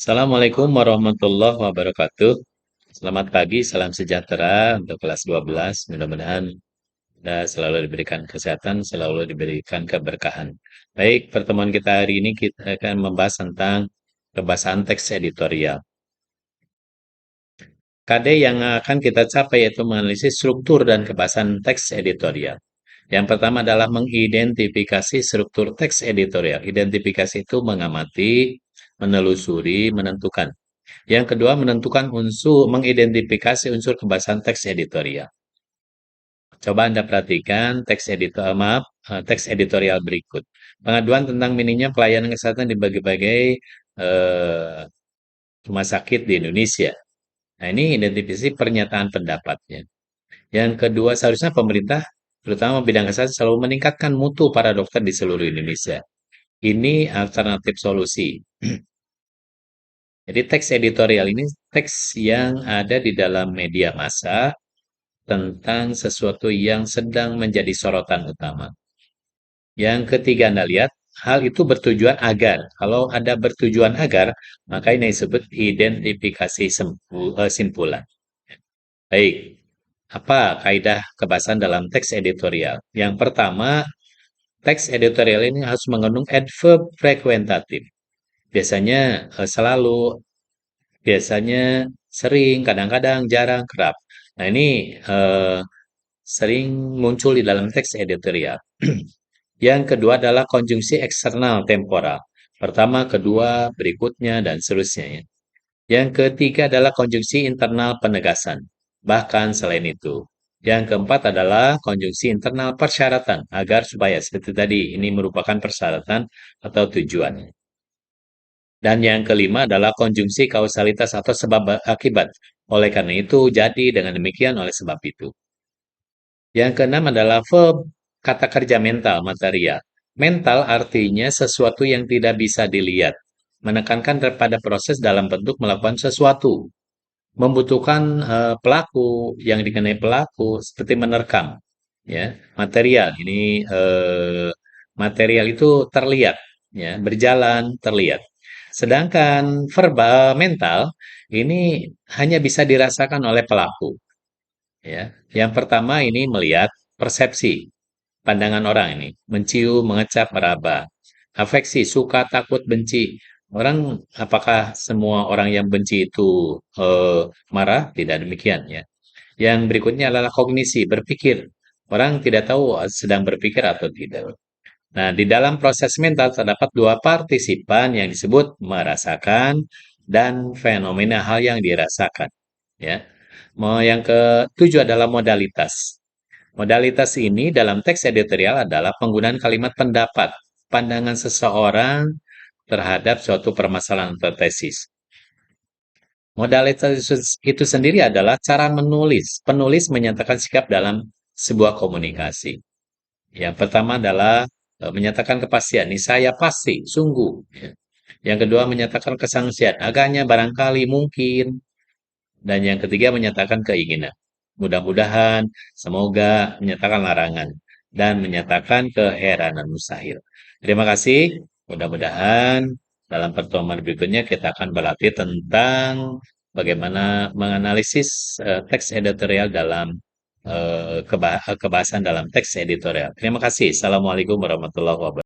Assalamualaikum warahmatullahi wabarakatuh. Selamat pagi, salam sejahtera untuk kelas 12. Mudah-mudahan Anda selalu diberikan kesehatan, selalu diberikan keberkahan. Baik, pertemuan kita hari ini kita akan membahas tentang kebahasan teks editorial. KD yang akan kita capai yaitu menganalisis struktur dan kebahasan teks editorial. Yang pertama adalah mengidentifikasi struktur teks editorial. Identifikasi itu mengamati, menelusuri, menentukan. Yang kedua, mengidentifikasi unsur kebahasan teks editorial. Coba Anda perhatikan teks editorial berikut. Pengaduan tentang minimnya pelayanan kesehatan di berbagai eh, rumah sakit di Indonesia. Nah, ini identifikasi pernyataan pendapatnya. Yang kedua, seharusnya pemerintah, terutama bidang kesehatan, selalu meningkatkan mutu para dokter di seluruh Indonesia. Ini alternatif solusi. Jadi teks editorial ini teks yang ada di dalam media massa tentang sesuatu yang sedang menjadi sorotan utama. Yang ketiga, Anda lihat, hal itu bertujuan agar. Kalau ada bertujuan agar, maka ini disebut identifikasi simpulan. Baik, apa kaidah kebahasan dalam teks editorial? Yang pertama, teks editorial ini harus mengandung adverb frekuentatif. Biasanya selalu, biasanya sering, kadang-kadang, jarang, kerap. Nah, ini sering muncul di dalam teks editorial. Yang kedua adalah konjungsi eksternal temporal. Pertama, kedua, berikutnya, dan seterusnya. Ya. Yang ketiga adalah konjungsi internal penegasan. Bahkan selain itu. Yang keempat adalah konjungsi internal persyaratan. Agar supaya seperti tadi, ini merupakan persyaratan atau tujuan. Dan yang kelima adalah konjungsi kausalitas atau sebab akibat. Oleh karena itu, jadi dengan demikian oleh sebab itu. Yang keenam adalah verb, kata kerja mental, material. Mental artinya sesuatu yang tidak bisa dilihat. Menekankan pada proses dalam bentuk melakukan sesuatu. Membutuhkan pelaku, yang dikenai pelaku, seperti menerkam. Ya, material, ini material itu terlihat. Ya, berjalan, terlihat. Sedangkan verbal, mental, ini hanya bisa dirasakan oleh pelaku. Ya, yang pertama ini melihat persepsi, pandangan orang ini, mencium, mengecap, meraba. Afeksi, suka, takut, benci. Orang, apakah semua orang yang benci itu marah? Tidak demikian ya. Yang berikutnya adalah kognisi, berpikir. Orang tidak tahu sedang berpikir atau tidak. Nah, di dalam proses mental terdapat dua partisipan yang disebut merasakan dan fenomena hal yang dirasakan. Ya. Yang ketujuh adalah modalitas. Modalitas ini dalam teks editorial adalah penggunaan kalimat pendapat, pandangan seseorang terhadap suatu permasalahan atau tesis. Modalitas itu sendiri adalah cara menulis. Penulis menyatakan sikap dalam sebuah komunikasi. Yang pertama adalah menyatakan kepastian. Ini saya pasti, sungguh. Ya. Yang kedua menyatakan kesangsian. Agaknya, barangkali, mungkin. Dan yang ketiga menyatakan keinginan. Mudah-mudahan, semoga, menyatakan larangan. Dan menyatakan keheranan mustahil. Terima kasih. Mudah-mudahan dalam pertemuan berikutnya kita akan berlatih tentang bagaimana menganalisis teks editorial dalam kebahasan dalam teks editorial. Terima kasih. Assalamualaikum warahmatullahi wabarakatuh.